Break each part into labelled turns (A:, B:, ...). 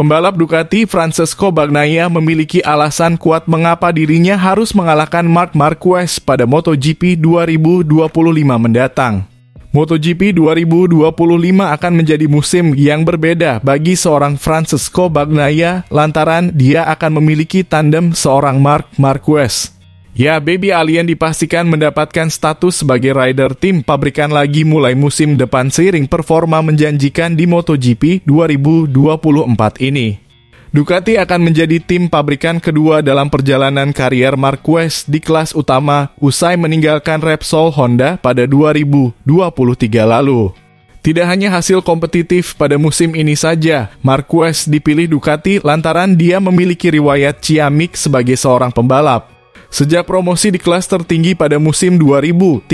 A: Pembalap Ducati Francesco Bagnaia memiliki alasan kuat mengapa dirinya harus mengalahkan Marc Marquez pada MotoGP 2025 mendatang. MotoGP 2025 akan menjadi musim yang berbeda bagi seorang Francesco Bagnaia lantaran dia akan memiliki tandem seorang Marc Marquez. Ya, Baby Alien dipastikan mendapatkan status sebagai rider tim pabrikan lagi mulai musim depan seiring performa menjanjikan di MotoGP 2024 ini. Ducati akan menjadi tim pabrikan kedua dalam perjalanan karier Marquez di kelas utama usai meninggalkan Repsol Honda pada 2023 lalu. Tidak hanya hasil kompetitif pada musim ini saja, Marquez dipilih Ducati lantaran dia memiliki riwayat ciamik sebagai seorang pembalap. Sejak promosi di kelas tertinggi pada musim 2013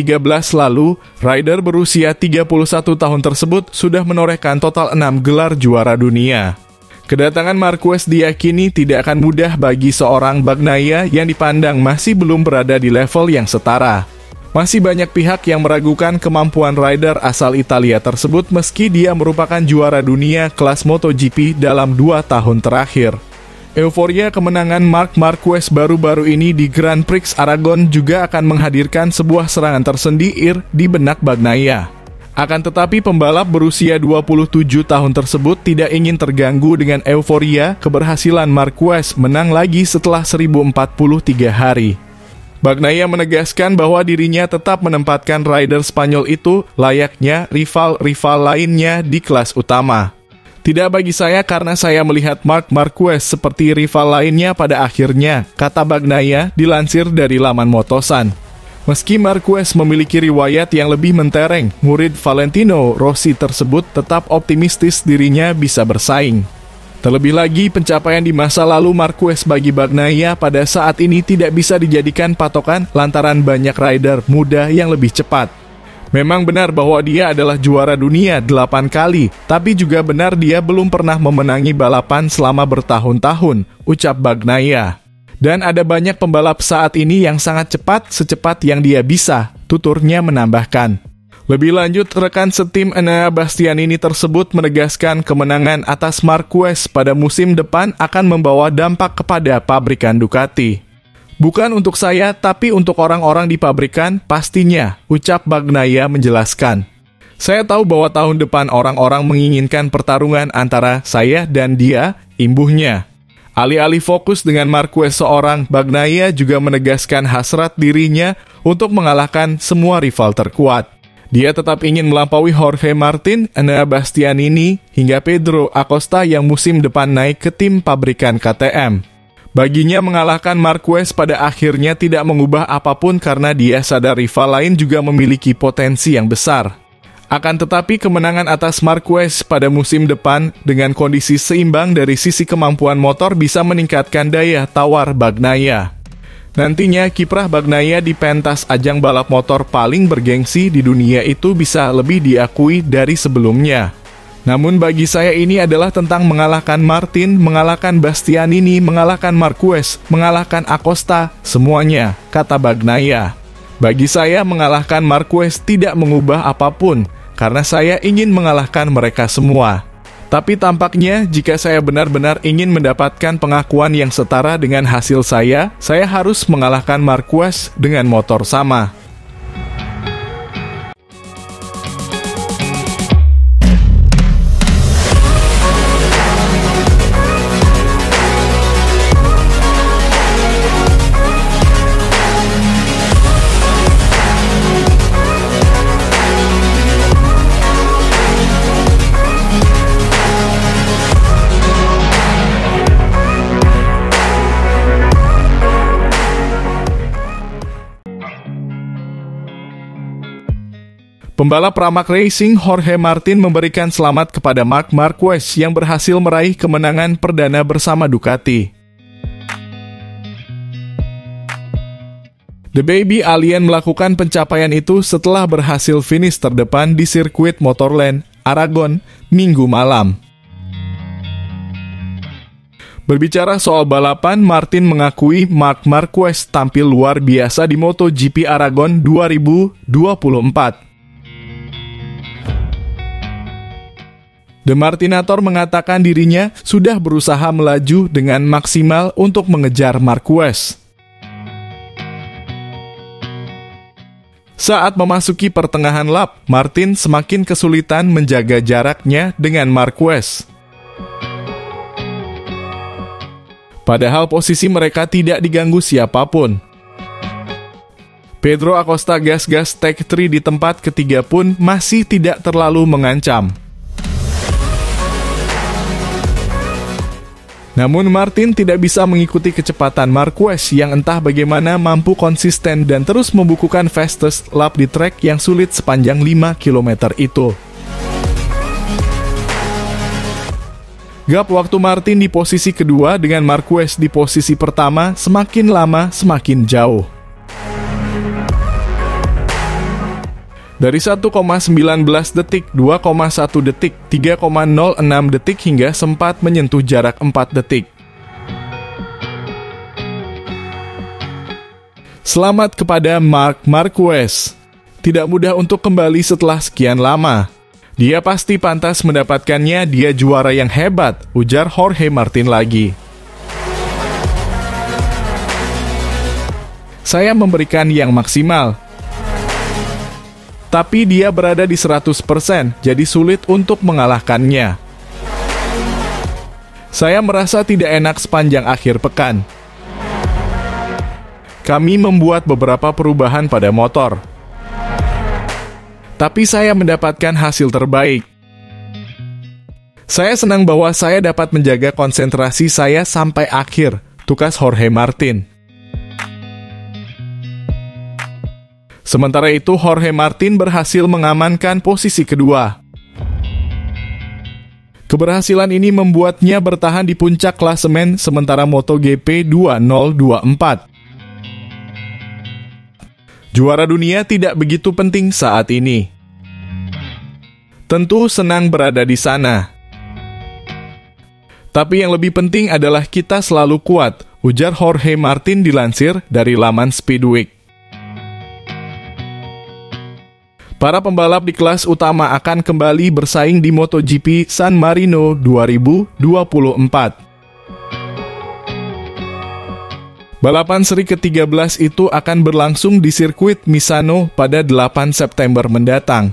A: lalu, rider berusia 31 tahun tersebut sudah menorehkan total 6 gelar juara dunia. Kedatangan Marquez diyakini tidak akan mudah bagi seorang Bagnaia yang dipandang masih belum berada di level yang setara. Masih banyak pihak yang meragukan kemampuan rider asal Italia tersebut meski dia merupakan juara dunia kelas MotoGP dalam 2 tahun terakhir. Euforia kemenangan Marc Marquez baru-baru ini di Grand Prix Aragon juga akan menghadirkan sebuah serangan tersendiri di benak Bagnaia. Akan tetapi pembalap berusia 27 tahun tersebut tidak ingin terganggu dengan euforia keberhasilan Marquez menang lagi setelah 1043 hari. Bagnaia menegaskan bahwa dirinya tetap menempatkan rider Spanyol itu layaknya rival-rival lainnya di kelas utama. Tidak bagi saya karena saya melihat Marc Marquez seperti rival lainnya pada akhirnya, kata Bagnaia dilansir dari laman Motosan. Meski Marquez memiliki riwayat yang lebih mentereng, murid Valentino Rossi tersebut tetap optimistis dirinya bisa bersaing. Terlebih lagi, pencapaian di masa lalu Marquez bagi Bagnaia pada saat ini tidak bisa dijadikan patokan lantaran banyak rider muda yang lebih cepat. Memang benar bahwa dia adalah juara dunia 8 kali, tapi juga benar dia belum pernah memenangi balapan selama bertahun-tahun, ucap Bagnaia. Dan ada banyak pembalap saat ini yang sangat cepat secepat yang dia bisa, tuturnya menambahkan. Lebih lanjut, rekan setim Enea Bastianini tersebut menegaskan kemenangan atas Marquez pada musim depan akan membawa dampak kepada pabrikan Ducati. Bukan untuk saya, tapi untuk orang-orang di pabrikan, pastinya, ucap Bagnaia menjelaskan. Saya tahu bahwa tahun depan orang-orang menginginkan pertarungan antara saya dan dia, imbuhnya. Alih-alih fokus dengan Marquez seorang, Bagnaia juga menegaskan hasrat dirinya untuk mengalahkan semua rival terkuat. Dia tetap ingin melampaui Jorge Martin, Enea Bastianini, hingga Pedro Acosta yang musim depan naik ke tim pabrikan KTM. Baginya mengalahkan Marquez pada akhirnya tidak mengubah apapun karena dia sadar rival lain juga memiliki potensi yang besar. Akan tetapi kemenangan atas Marquez pada musim depan dengan kondisi seimbang dari sisi kemampuan motor bisa meningkatkan daya tawar Bagnaia. Nantinya kiprah Bagnaia di pentas ajang balap motor paling bergengsi di dunia itu bisa lebih diakui dari sebelumnya. Namun bagi saya ini adalah tentang mengalahkan Martin, mengalahkan Bastianini, mengalahkan Marquez, mengalahkan Acosta, semuanya, kata Bagnaia. Bagi saya mengalahkan Marquez tidak mengubah apapun, karena saya ingin mengalahkan mereka semua. Tapi tampaknya jika saya benar-benar ingin mendapatkan pengakuan yang setara dengan hasil saya harus mengalahkan Marquez dengan motor sama. Pembalap Pramac Racing Jorge Martin memberikan selamat kepada Marc Marquez yang berhasil meraih kemenangan perdana bersama Ducati. The Baby Alien melakukan pencapaian itu setelah berhasil finish terdepan di sirkuit Motorland, Aragon, Minggu malam. Berbicara soal balapan, Martin mengakui Marc Marquez tampil luar biasa di MotoGP Aragon 2024. The Martinator mengatakan dirinya sudah berusaha melaju dengan maksimal untuk mengejar Marquez. Saat memasuki pertengahan lap, Martin semakin kesulitan menjaga jaraknya dengan Marquez. Padahal posisi mereka tidak diganggu siapapun. Pedro Acosta gas-gas tag 3 di tempat ketiga pun masih tidak terlalu mengancam. Namun Martin tidak bisa mengikuti kecepatan Marquez yang entah bagaimana mampu konsisten dan terus membukukan fastest lap di trek yang sulit sepanjang 5 km itu. Gap waktu Martin di posisi kedua dengan Marquez di posisi pertama semakin lama semakin jauh. Dari 1,19 detik, 2,1 detik, 3,06 detik hingga sempat menyentuh jarak 4 detik. Selamat kepada Marc Marquez. Tidak mudah untuk kembali setelah sekian lama. Dia pasti pantas mendapatkannya, dia juara yang hebat, ujar Jorge Martin lagi. Saya memberikan yang maksimal. Tapi dia berada di 100%, jadi sulit untuk mengalahkannya. Saya merasa tidak enak sepanjang akhir pekan. Kami membuat beberapa perubahan pada motor. Tapi saya mendapatkan hasil terbaik. Saya senang bahwa saya dapat menjaga konsentrasi saya sampai akhir, tukas Jorge Martin. Sementara itu, Jorge Martin berhasil mengamankan posisi kedua. Keberhasilan ini membuatnya bertahan di puncak klasemen sementara MotoGP 2024. Juara dunia tidak begitu penting saat ini. Tentu senang berada di sana. Tapi yang lebih penting adalah kita selalu kuat, ujar Jorge Martin dilansir dari laman Speedweek. Para pembalap di kelas utama akan kembali bersaing di MotoGP San Marino 2024. Balapan seri ke-13 itu akan berlangsung di sirkuit Misano pada 8 September mendatang.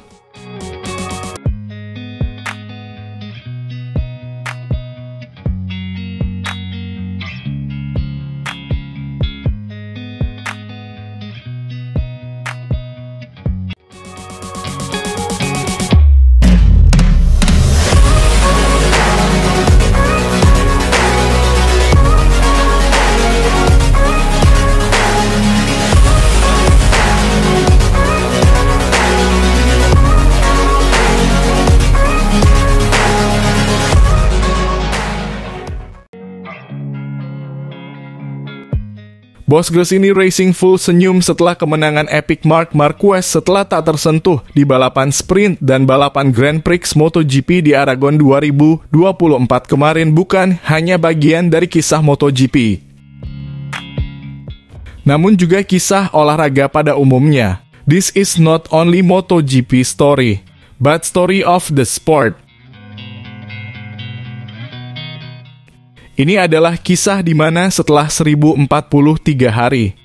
A: Bos Gresini Racing full senyum setelah kemenangan epik Marc Marquez setelah tak tersentuh di balapan sprint dan balapan Grand Prix MotoGP di Aragon 2024 kemarin bukan hanya bagian dari kisah MotoGP, namun juga kisah olahraga pada umumnya. This is not only MotoGP story, but story of the sport. Ini adalah kisah di mana setelah 1043 hari,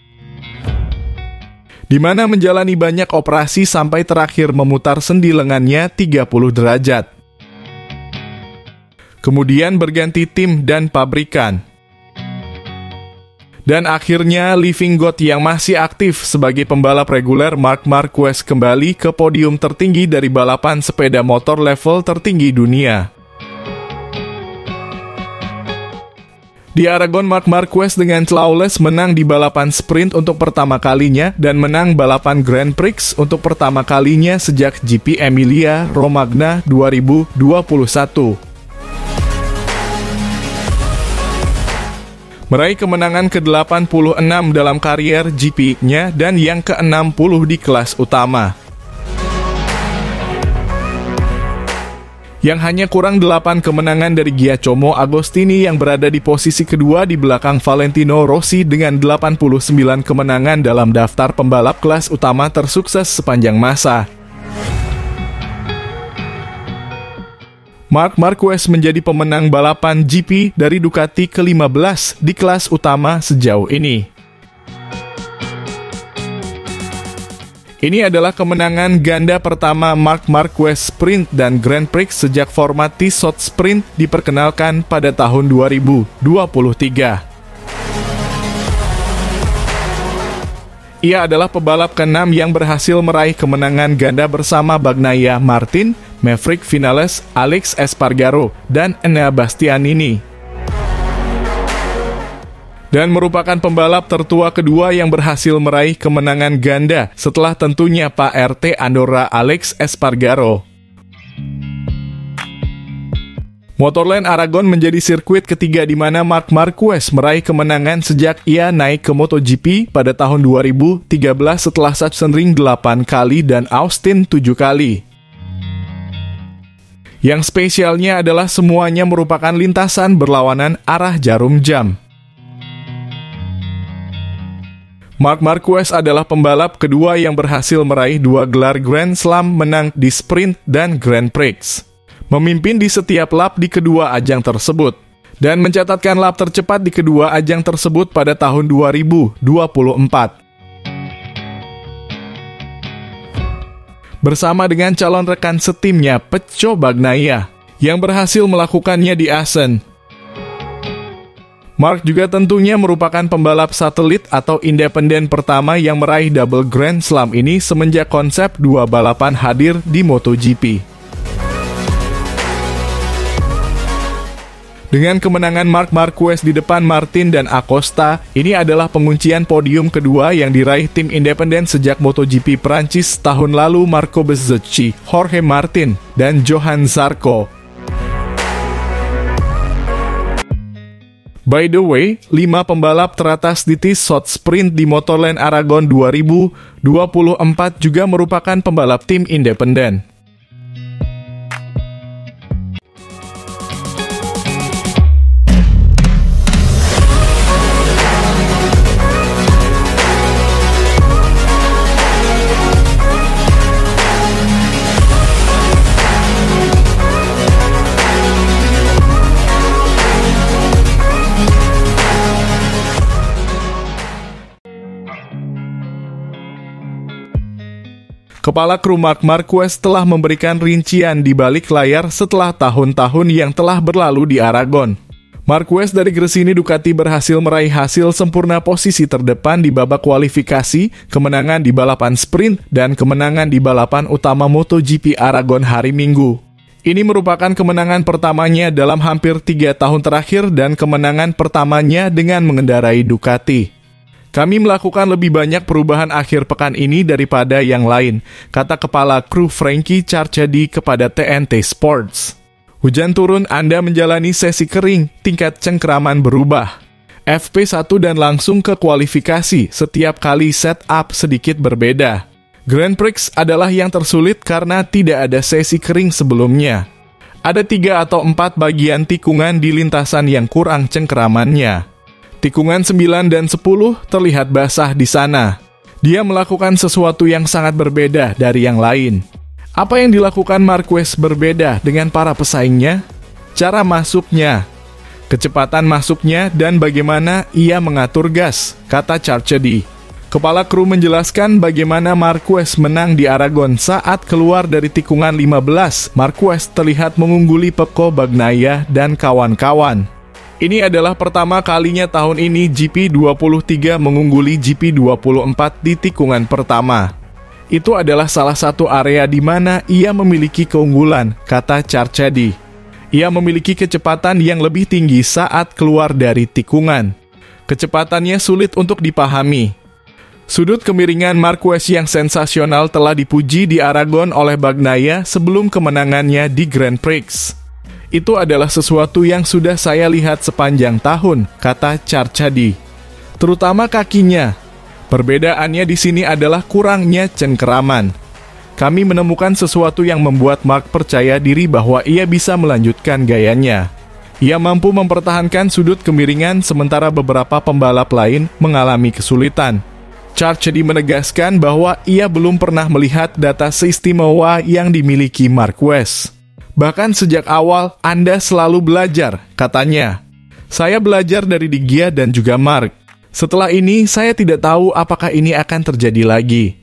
A: di mana menjalani banyak operasi sampai terakhir memutar sendi lengannya 30 derajat. Kemudian berganti tim dan pabrikan. Dan akhirnya Living God yang masih aktif sebagai pembalap reguler Marc Marquez kembali ke podium tertinggi dari balapan sepeda motor level tertinggi dunia. Di Aragon, Marc Marquez dengan flawless menang di balapan sprint untuk pertama kalinya dan menang balapan Grand Prix untuk pertama kalinya sejak GP Emilia Romagna 2021. Meraih kemenangan ke-86 dalam karier GP-nya dan yang ke-60 di kelas utama. Yang hanya kurang 8 kemenangan dari Giacomo Agostini yang berada di posisi kedua di belakang Valentino Rossi dengan 89 kemenangan dalam daftar pembalap kelas utama tersukses sepanjang masa. Marc Marquez menjadi pemenang balapan GP dari Ducati ke-15 di kelas utama sejauh ini. Ini adalah kemenangan ganda pertama Marc Marquez Sprint dan Grand Prix sejak format Tissot Sprint diperkenalkan pada tahun 2023. Ia adalah pebalap ke-6 yang berhasil meraih kemenangan ganda bersama Bagnaia Martin, Maverick Vinales, Alex Espargaro, dan Enea Bastianini. Dan merupakan pembalap tertua kedua yang berhasil meraih kemenangan ganda setelah tentunya Pak RT Andorra Alex Espargaro. Motorland Aragon menjadi sirkuit ketiga di mana Marc Marquez meraih kemenangan sejak ia naik ke MotoGP pada tahun 2013 setelah Sachsenring 8 kali dan Austin 7 kali. Yang spesialnya adalah semuanya merupakan lintasan berlawanan arah jarum jam. Marc Marquez adalah pembalap kedua yang berhasil meraih 2 gelar Grand Slam menang di Sprint dan Grand Prix. Memimpin di setiap lap di kedua ajang tersebut, dan mencatatkan lap tercepat di kedua ajang tersebut pada tahun 2024. Bersama dengan calon rekan setimnya Peco Bagnaia, yang berhasil melakukannya di Assen. Marc juga tentunya merupakan pembalap satelit atau independen pertama yang meraih double Grand Slam ini semenjak konsep 2 balapan hadir di MotoGP. Dengan kemenangan Marc Marquez di depan Martin dan Acosta, ini adalah penguncian podium kedua yang diraih tim independen sejak MotoGP Prancis tahun lalu Marco Bezzecchi, Jorge Martin, dan Johan Zarco. By the way, 5 pembalap teratas di Tissot Sprint di Motorland Aragon 2024 juga merupakan pembalap tim independen. Kepala kru Marc Marquez telah memberikan rincian di balik layar setelah tahun-tahun yang telah berlalu di Aragon. Marquez dari Gresini Ducati berhasil meraih hasil sempurna posisi terdepan di babak kualifikasi, kemenangan di balapan sprint, dan kemenangan di balapan utama MotoGP Aragon hari Minggu. Ini merupakan kemenangan pertamanya dalam hampir 3 tahun terakhir dan kemenangan pertamanya dengan mengendarai Ducati. Kami melakukan lebih banyak perubahan akhir pekan ini daripada yang lain, kata kepala kru Frankie Charchadi kepada TNT Sports. Hujan turun, Anda menjalani sesi kering, tingkat cengkeraman berubah. FP1 dan langsung ke kualifikasi, setiap kali setup sedikit berbeda. Grand Prix adalah yang tersulit karena tidak ada sesi kering sebelumnya. Ada 3 atau 4 bagian tikungan di lintasan yang kurang cengkeramannya. Tikungan 9 dan 10 terlihat basah di sana. Dia melakukan sesuatu yang sangat berbeda dari yang lain. Apa yang dilakukan Marquez berbeda dengan para pesaingnya? Cara masuknya, kecepatan masuknya, dan bagaimana ia mengatur gas, kata Charchadi. Kepala kru menjelaskan bagaimana Marquez menang di Aragon saat keluar dari tikungan 15. Marquez terlihat mengungguli Pecco Bagnaia dan kawan-kawan. Ini adalah pertama kalinya tahun ini GP23 mengungguli GP24 di tikungan pertama. Itu adalah salah satu area di mana ia memiliki keunggulan, kata Charchadi. Ia memiliki kecepatan yang lebih tinggi saat keluar dari tikungan. Kecepatannya sulit untuk dipahami. Sudut kemiringan Marquez yang sensasional telah dipuji di Aragon oleh Bagnaia sebelum kemenangannya di Grand Prix. Itu adalah sesuatu yang sudah saya lihat sepanjang tahun, kata Charchadi. Terutama kakinya. Perbedaannya di sini adalah kurangnya cengkeraman. Kami menemukan sesuatu yang membuat Marc percaya diri bahwa ia bisa melanjutkan gayanya. Ia mampu mempertahankan sudut kemiringan sementara beberapa pembalap lain mengalami kesulitan. Charchadi menegaskan bahwa ia belum pernah melihat data seistimewa yang dimiliki Marquez. Bahkan sejak awal, Anda selalu belajar, katanya. Saya belajar dari Digia dan juga Mark. Setelah ini, saya tidak tahu apakah ini akan terjadi lagi.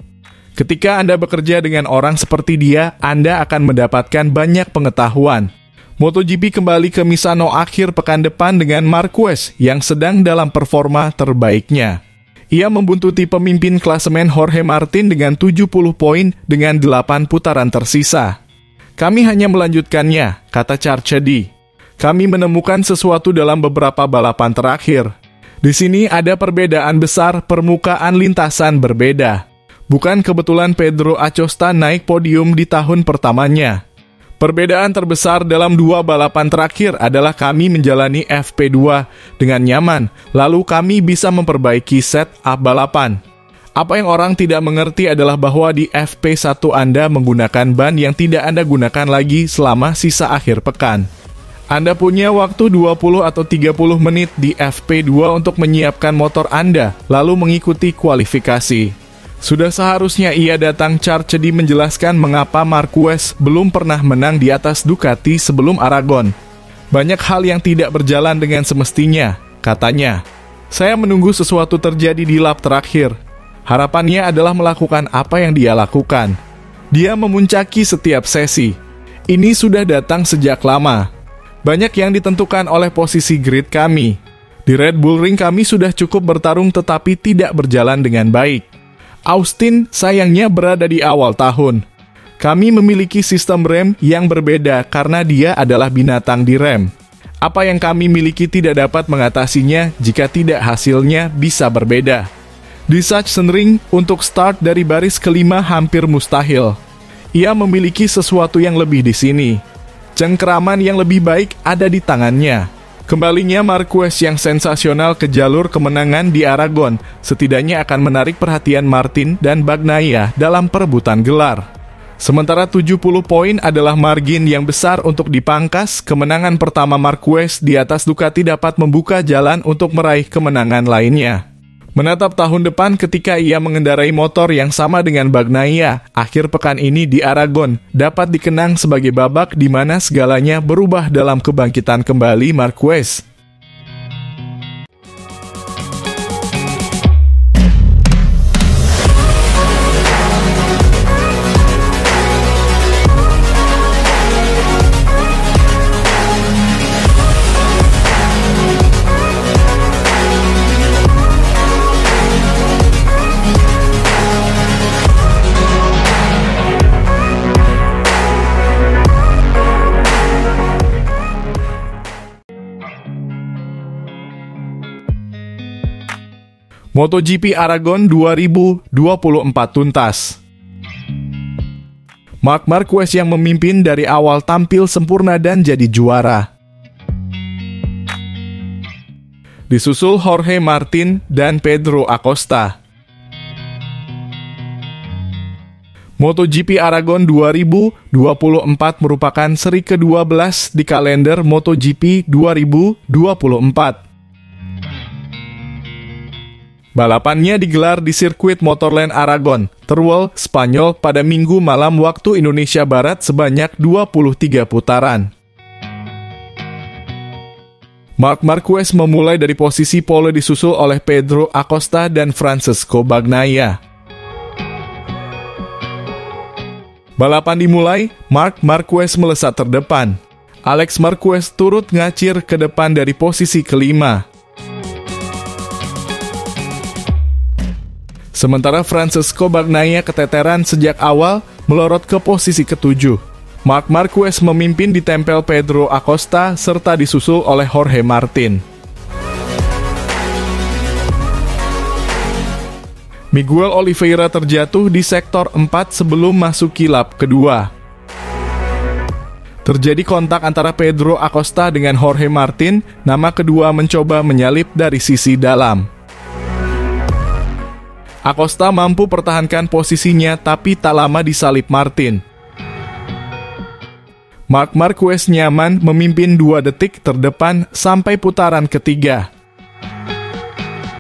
A: Ketika Anda bekerja dengan orang seperti dia, Anda akan mendapatkan banyak pengetahuan. MotoGP kembali ke Misano akhir pekan depan dengan Marquez yang sedang dalam performa terbaiknya. Ia membuntuti pemimpin klasemen Jorge Martin dengan 70 poin dengan 8 putaran tersisa. Kami hanya melanjutkannya, kata Charchedi. Kami menemukan sesuatu dalam beberapa balapan terakhir. Di sini ada perbedaan besar, permukaan lintasan berbeda. Bukan kebetulan Pedro Acosta naik podium di tahun pertamanya. Perbedaan terbesar dalam 2 balapan terakhir adalah kami menjalani FP2 dengan nyaman, lalu kami bisa memperbaiki setup balapan. Apa yang orang tidak mengerti adalah bahwa di FP1 Anda menggunakan ban yang tidak Anda gunakan lagi selama sisa akhir pekan. Anda punya waktu 20 atau 30 menit di FP2 untuk menyiapkan motor Anda, lalu mengikuti kualifikasi. Sudah seharusnya ia datang. Charchedi menjelaskan mengapa Marquez belum pernah menang di atas Ducati sebelum Aragon. Banyak hal yang tidak berjalan dengan semestinya, katanya. Saya menunggu sesuatu terjadi di lap terakhir. Harapannya adalah melakukan apa yang dia lakukan. Dia memuncaki setiap sesi. Ini sudah datang sejak lama. Banyak yang ditentukan oleh posisi grid kami. Di Red Bull Ring kami sudah cukup bertarung tetapi tidak berjalan dengan baik. Austin sayangnya berada di awal tahun. Kami memiliki sistem rem yang berbeda karena dia adalah binatang di rem. Apa yang kami miliki tidak dapat mengatasinya jika tidak hasilnya bisa berbeda. Di Sachsenring, untuk start dari baris kelima hampir mustahil. Ia memiliki sesuatu yang lebih di sini. Cengkeraman yang lebih baik ada di tangannya. Kembalinya Marquez yang sensasional ke jalur kemenangan di Aragon setidaknya akan menarik perhatian Martin dan Bagnaia dalam perebutan gelar. Sementara 70 poin adalah margin yang besar untuk dipangkas, kemenangan pertama Marquez di atas Ducati dapat membuka jalan untuk meraih kemenangan lainnya. Menatap tahun depan ketika ia mengendarai motor yang sama dengan Bagnaia, akhir pekan ini di Aragon dapat dikenang sebagai babak di mana segalanya berubah dalam kebangkitan kembali Marquez. MotoGP Aragon 2024 tuntas. Marc Marquez yang memimpin dari awal tampil sempurna dan jadi juara. Disusul Jorge Martin dan Pedro Acosta. MotoGP Aragon 2024 merupakan seri ke-12 di kalender MotoGP 2024. Balapannya digelar di sirkuit Motorland Aragon, Teruel, Spanyol pada Minggu malam waktu Indonesia Barat sebanyak 23 putaran. Marc Marquez memulai dari posisi pole disusul oleh Pedro Acosta dan Francesco Bagnaia. Balapan dimulai, Marc Marquez melesat terdepan. Alex Marquez turut ngacir ke depan dari posisi kelima. Sementara Francesco Bagnaia keteteran sejak awal melorot ke posisi ketujuh. Marc Marquez memimpin ditempel Pedro Acosta serta disusul oleh Jorge Martin. Miguel Oliveira terjatuh di sektor 4 sebelum masuki lap kedua. Terjadi kontak antara Pedro Acosta dengan Jorge Martin, nama kedua mencoba menyalip dari sisi dalam. Acosta mampu pertahankan posisinya tapi tak lama disalip Martin. Marc Marquez nyaman memimpin 2 detik terdepan sampai putaran ketiga.